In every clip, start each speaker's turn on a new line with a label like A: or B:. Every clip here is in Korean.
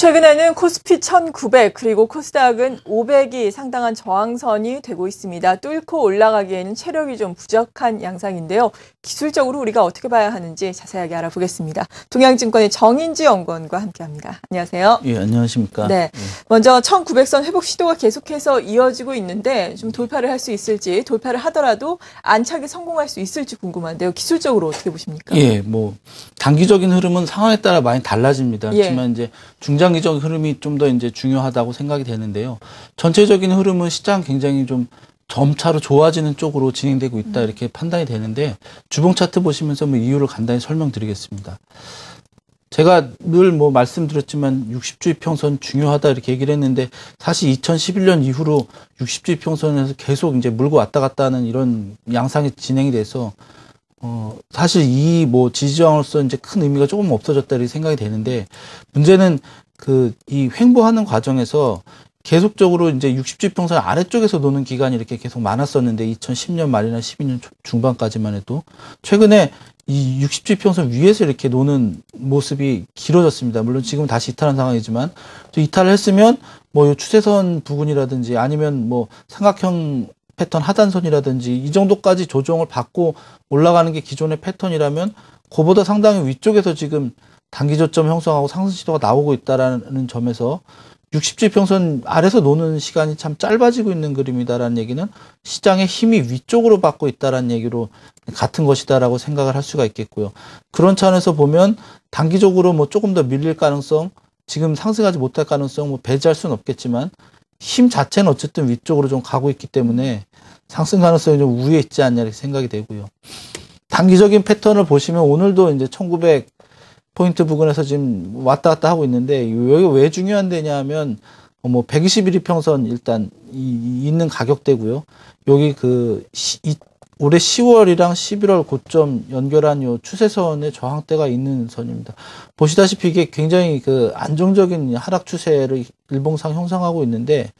A: 최근에는 코스피 1900 그리고 코스닥은 500이 상당한 저항선이 되고 있습니다. 뚫고 올라가기에는 체력이 좀 부족한 양상인데요. 기술적으로 우리가 어떻게 봐야 하는지 자세하게 알아보겠습니다. 동양증권의 정인지 연구원과 함께합니다. 안녕하세요.
B: 예, 안녕하십니까.
A: 네, 먼저 1900선 회복 시도가 계속해서 이어지고 있는데 좀 돌파를 할 수 있을지, 돌파를 하더라도 안착에 성공할 수 있을지 궁금한데요. 기술적으로 어떻게 보십니까?
B: 예, 단기적인 흐름은 상황에 따라 많이 달라집니다.
A: 예.
B: 하지만 이제 중장기적 흐름이 좀 더 이제 중요하다고 생각이 되는데요. 전체적인 흐름은 시장 굉장히 좀 점차로 좋아지는 쪽으로 진행되고 있다 이렇게 판단이 되는데 주봉 차트 보시면서 이유를 간단히 설명드리겠습니다. 제가 늘 말씀드렸지만 60주 이평선 중요하다 이렇게 얘기를 했는데 사실 2011년 이후로 60주 이평선에서 계속 이제 물고 왔다 갔다 하는 이런 양상이 진행이 돼서 사실 이 지지저항으로서 이제 큰 의미가 조금 없어졌다 이렇게 생각이 되는데 문제는 이 횡보하는 과정에서 계속적으로 이제 60주 이평선 아래쪽에서 노는 기간이 이렇게 계속 많았었는데 2010년 말이나 12년 중반까지만 해도 최근에 이 60주 이평선 위에서 이렇게 노는 모습이 길어졌습니다. 물론 지금 다시 이탈한 상황이지만 또 이탈을 했으면 요 추세선 부근이라든지 아니면 삼각형 패턴 하단선이라든지 이 정도까지 조정을 받고 올라가는 게 기존의 패턴이라면 그보다 상당히 위쪽에서 지금 단기 저점 형성하고 상승 시도가 나오고 있다라는 점에서 60주 이평선 아래서 노는 시간이 참 짧아지고 있는 그림이다라는 얘기는 시장의 힘이 위쪽으로 받고 있다라는 얘기로 같은 것이다라고 생각을 할 수가 있겠고요. 그런 차원에서 보면 단기적으로 조금 더 밀릴 가능성, 지금 상승하지 못할 가능성 배제할 수는 없겠지만 힘 자체는 어쨌든 위쪽으로 좀 가고 있기 때문에 상승 가능성이 좀 우위에 있지 않냐 이렇게 생각이 되고요. 단기적인 패턴을 보시면 오늘도 이제 1900포인트 부근에서 지금 왔다 갔다 하고 있는데 여기 왜 중요한 데냐 하면 121 이평선 일단 있는 가격대고요. 여기 올해 10월이랑 11월 고점 연결한 요 추세선의 저항대가 있는 선입니다. 보시다시피 이게 굉장히 안정적인 하락 추세를 일봉상 형성하고 있는데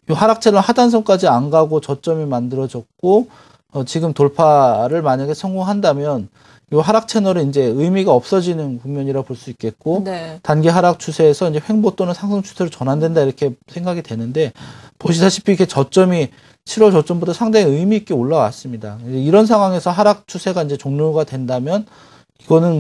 B: 요 하락체는 하단선까지 안 가고 저점이 만들어졌고 지금 돌파를 만약에 성공한다면 요 하락 채널은 이제 의미가 없어지는 국면이라 볼 수 있겠고
A: 네. 단기
B: 하락 추세에서 이제 횡보 또는 상승 추세로 전환된다 이렇게 생각이 되는데 보시다시피 이렇게 저점이 7월 저점보다 상당히 의미 있게 올라왔습니다. 이런 상황에서 하락 추세가 이제 종료가 된다면 이거는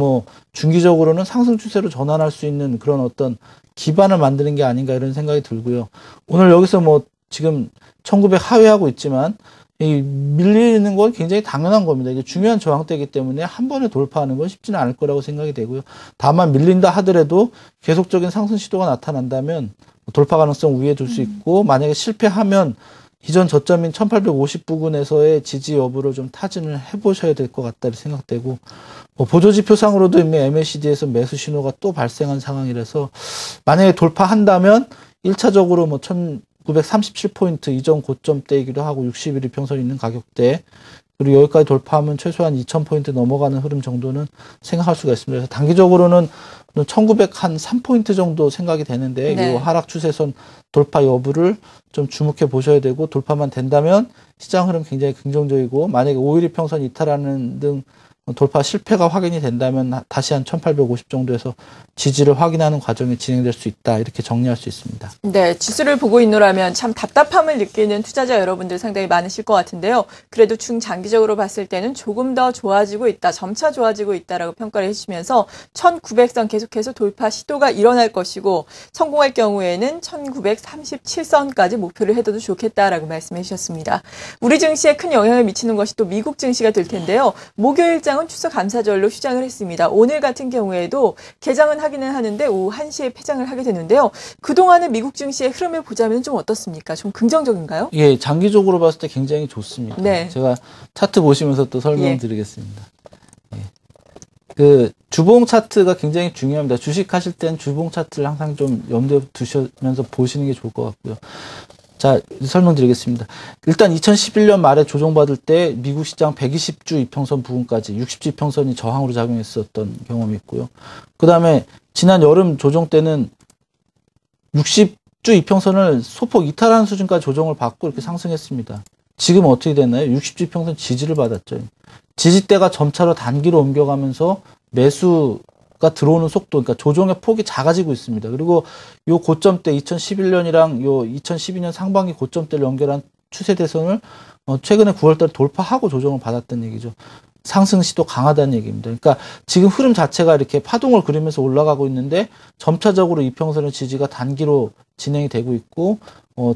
B: 중기적으로는 상승 추세로 전환할 수 있는 그런 어떤 기반을 만드는 게 아닌가 이런 생각이 들고요. 오늘 여기서 지금 1900 하회하고 있지만 밀리는 건 굉장히 당연한 겁니다. 이게 중요한 저항대이기 때문에 한 번에 돌파하는 건 쉽지는 않을 거라고 생각이 되고요. 다만 밀린다 하더라도 계속적인 상승 시도가 나타난다면 돌파 가능성 우위에 둘 수 있고 만약에 실패하면 이전 저점인 1850 부근에서의 지지 여부를 좀 타진을 해보셔야 될 것 같다 생각되고 보조지표상으로도 이미 MACD에서 매수 신호가 또 발생한 상황이라서 만약에 돌파한다면 1차적으로 1937포인트 이전 고점대이기도 하고 61 이평선 있는 가격대 그리고 여기까지 돌파하면 최소한 2000포인트 넘어가는 흐름 정도는 생각할 수가 있습니다. 그래서 단기적으로는 1900 한 3포인트 정도 생각이 되는데
A: 네.
B: 이 하락 추세선 돌파 여부를 좀 주목해 보셔야 되고 돌파만 된다면 시장 흐름 굉장히 긍정적이고 만약에 5일 이평선 이탈하는 등 돌파 실패가 확인이 된다면 다시 한 1850 정도에서 지지를 확인하는 과정이 진행될 수 있다. 이렇게 정리할 수 있습니다.
A: 네, 지수를 보고 있노라면 참 답답함을 느끼는 투자자 여러분들 상당히 많으실 것 같은데요. 그래도 중장기적으로 봤을 때는 조금 더 좋아지고 있다, 점차 좋아지고 있다라고 평가를 해주시면서 1900선 계속해서 돌파 시도가 일어날 것이고 성공할 경우에는 1937선까지 목표를 해둬도 좋겠다라고 말씀해 주셨습니다. 우리 증시에 큰 영향을 미치는 것이 또 미국 증시가 될 텐데요. 목요일장은 추석감사절로 휴장을 했습니다. 오늘 같은 경우에도 개장은 하기는 하는데 오후 1시에 폐장을 하게 되는데요. 그동안의 미국 증시의 흐름을 보자면 좀 어떻습니까? 좀 긍정적인가요?
B: 예, 장기적으로 봤을 때 굉장히 좋습니다.
A: 네.
B: 제가 차트 보시면서 또 설명드리겠습니다. 주봉 차트가 굉장히 중요합니다. 주식 하실 땐 주봉 차트를 항상 좀 염두에 두시면서 보시는 게 좋을 것 같고요. 자, 설명드리겠습니다. 일단 2011년 말에 조정받을 때 미국 시장 120주 이평선 부근까지 60주 이평선이 저항으로 작용했었던 경험이 있고요. 그 다음에 지난 여름 조정 때는 60주 이평선을 소폭 이탈하는 수준까지 조정을 받고 이렇게 상승했습니다. 지금 어떻게 됐나요? 60주 이평선 지지를 받았죠. 지지대가 점차로 단기로 옮겨가면서 매수 들어오는 속도, 그러니까 조정의 폭이 작아지고 있습니다. 그리고 요 고점대 2011년이랑 요 2012년 상반기 고점대를 연결한 추세 대선을 최근에 9월달에 돌파하고 조정을 받았다는 얘기죠. 상승 시도 강하다는 얘기입니다. 그러니까 지금 흐름 자체가 이렇게 파동을 그리면서 올라가고 있는데 점차적으로 이평선의 지지가 단기로 진행이 되고 있고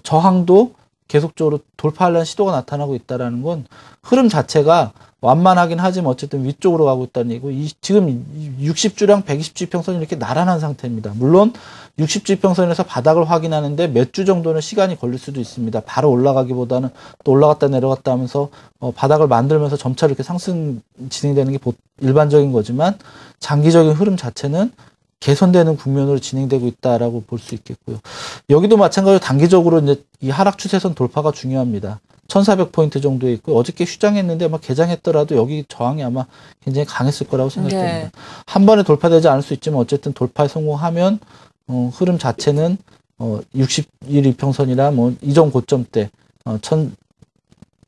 B: 저항도 계속적으로 돌파하려는 시도가 나타나고 있다는 건 흐름 자체가 완만하긴 하지만 어쨌든 위쪽으로 가고 있다는 얘기고 지금 60주랑 120주 이평선이 이렇게 나란한 상태입니다. 물론 60주 이평선에서 바닥을 확인하는데 몇 주 정도는 시간이 걸릴 수도 있습니다. 바로 올라가기보다는 또 올라갔다 내려갔다 하면서 바닥을 만들면서 점차 이렇게 상승 진행되는 게 일반적인 거지만 장기적인 흐름 자체는 개선되는 국면으로 진행되고 있다라고 볼 수 있겠고요. 여기도 마찬가지로 단기적으로 이제 이 하락 추세선 돌파가 중요합니다. 1400포인트 정도에 있고 어저께 휴장했는데 아마 개장했더라도 여기 저항이 아마 굉장히 강했을 거라고 생각됩니다.
A: 네. 한
B: 번에 돌파되지 않을 수 있지만 어쨌든 돌파에 성공하면 흐름 자체는 60일 이평선이나 뭐 이전 고점대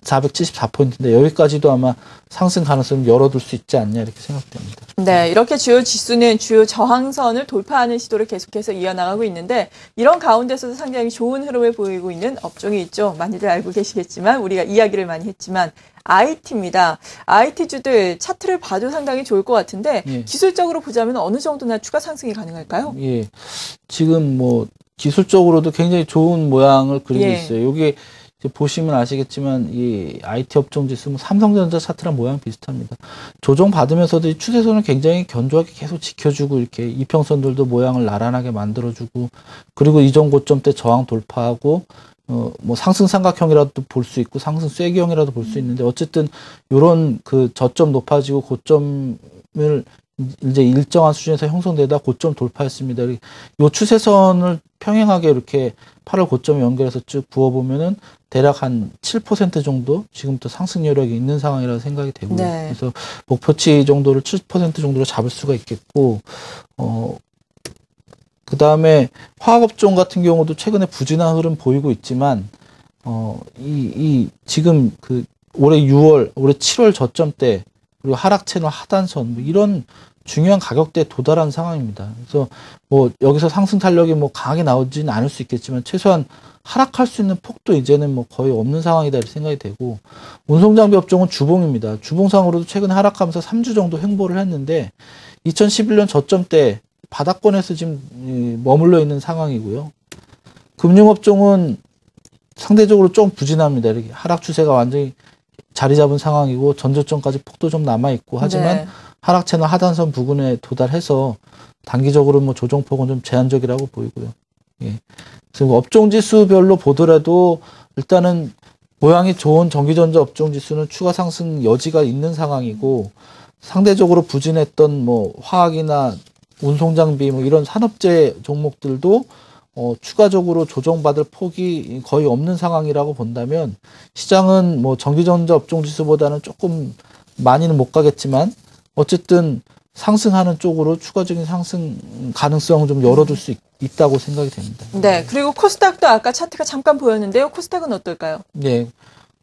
B: 1474포인트인데 여기까지도 아마 상승 가능성을 열어둘 수 있지 않냐 이렇게 생각됩니다.
A: 네, 이렇게 주요 지수는 주요 저항선을 돌파하는 시도를 계속해서 이어나가고 있는데 이런 가운데서도 상당히 좋은 흐름을 보이고 있는 업종이 있죠. 많이들 알고 계시겠지만 우리가 이야기를 많이 했지만 IT입니다. IT주들 차트를 봐도 상당히 좋을 것 같은데
B: 예.
A: 기술적으로 보자면 어느 정도나 추가 상승이 가능할까요?
B: 예, 지금 뭐 기술적으로도 굉장히 좋은 모양을 그리고
A: 예.
B: 있어요. 여기 보시면 아시겠지만 이 IT 업종 지수 뭐 삼성전자 차트랑 모양 비슷합니다. 조정 받으면서도 이 추세선을 굉장히 견조하게 계속 지켜주고 이렇게 이평선들도 모양을 나란하게 만들어주고 그리고 이전 고점 때 저항 돌파하고 뭐 상승 삼각형이라도 볼 수 있고 상승 쐐기형이라도 볼 수 있는데 어쨌든 요런 그 저점 높아지고 고점을 이제 일정한 수준에서 형성되다 고점 돌파했습니다. 요 추세선을 평행하게 이렇게 8월 고점 연결해서 쭉 부어보면은 대략 한 7% 정도 지금부터 상승 여력이 있는 상황이라고 생각이 되고요.
A: 네.
B: 그래서 목표치 정도를 7% 정도로 잡을 수가 있겠고, 그 다음에 화학업종 같은 경우도 최근에 부진한 흐름 보이고 있지만, 지금 올해 6월, 올해 7월 저점대, 그리고 하락 채널 하단선, 뭐 이런 중요한 가격대에 도달한 상황입니다. 그래서 뭐 여기서 상승 탄력이 뭐 강하게 나오지는 않을 수 있겠지만 최소한 하락할 수 있는 폭도 이제는 뭐 거의 없는 상황이다 이렇게 생각이 되고 운송장비 업종은 주봉입니다. 주봉상으로도 최근에 하락하면서 3주 정도 횡보를 했는데 2011년 저점대 바닥권에서 지금 머물러 있는 상황이고요. 금융업종은 상대적으로 좀 부진합니다. 이렇게 하락 추세가 완전히 자리 잡은 상황이고 전저점까지 폭도 좀 남아있고 하지만
A: 네.
B: 하락 채널 하단선 부근에 도달해서 단기적으로 뭐 조정폭은 좀 제한적이라고 보이고요. 예. 그래서 업종 지수별로 보더라도 일단은 모양이 좋은 전기전자 업종 지수는 추가 상승 여지가 있는 상황이고 상대적으로 부진했던 뭐 화학이나 운송장비 뭐 이런 산업재 종목들도 추가적으로 조정받을 폭이 거의 없는 상황이라고 본다면 시장은 뭐 전기전자 업종 지수보다는 조금 많이는 못 가겠지만 어쨌든 상승하는 쪽으로 추가적인 상승 가능성을 좀 열어둘 수 있다고 생각이 됩니다.
A: 네, 그리고 코스닥도 아까 차트가 잠깐 보였는데요. 코스닥은 어떨까요?
B: 네.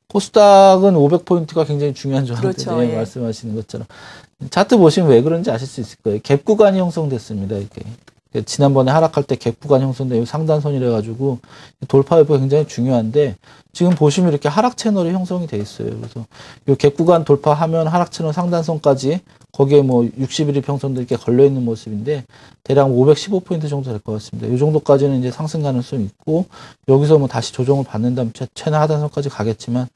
B: 코스닥은 500포인트가 굉장히 중요한 조항인데
A: 그렇죠,
B: 네,
A: 예.
B: 말씀하시는 것처럼 차트 보시면 왜 그런지 아실 수 있을 거예요. 갭 구간이 형성됐습니다. 이렇게 지난번에 하락할 때 갭 구간 형성된 상단선이라 가지고 돌파 여부가 굉장히 중요한데 지금 보시면 이렇게 하락 채널이 형성이 돼 있어요. 그래서 이 갭 구간 돌파하면 하락 채널 상단선까지 거기에 뭐 60일 이평선도 이렇게 걸려 있는 모습인데 대략 515포인트 정도 될 것 같습니다. 이 정도까지는 이제 상승 가능성이 있고 여기서 뭐 다시 조정을 받는 다음 최나 하단선까지 가겠지만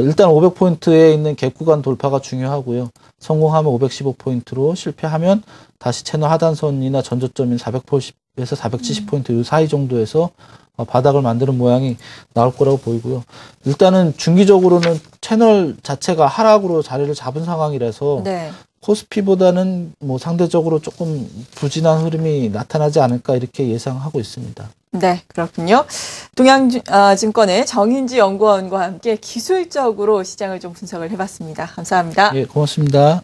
B: 일단 500포인트에 있는 갭 구간 돌파가 중요하고요. 성공하면 515포인트로 실패하면 다시 채널 하단선이나 전저점인 480에서 470포인트 이 사이 정도에서 바닥을 만드는 모양이 나올 거라고 보이고요. 일단은 중기적으로는 채널 자체가 하락으로 자리를 잡은 상황이라서
A: 네.
B: 코스피보다는 뭐 상대적으로 조금 부진한 흐름이 나타나지 않을까 이렇게 예상하고 있습니다.
A: 네, 그렇군요. 동양증권의 정인지 연구원과 함께 기술적으로 시장을 좀 분석을 해봤습니다. 감사합니다.
B: 예, 고맙습니다.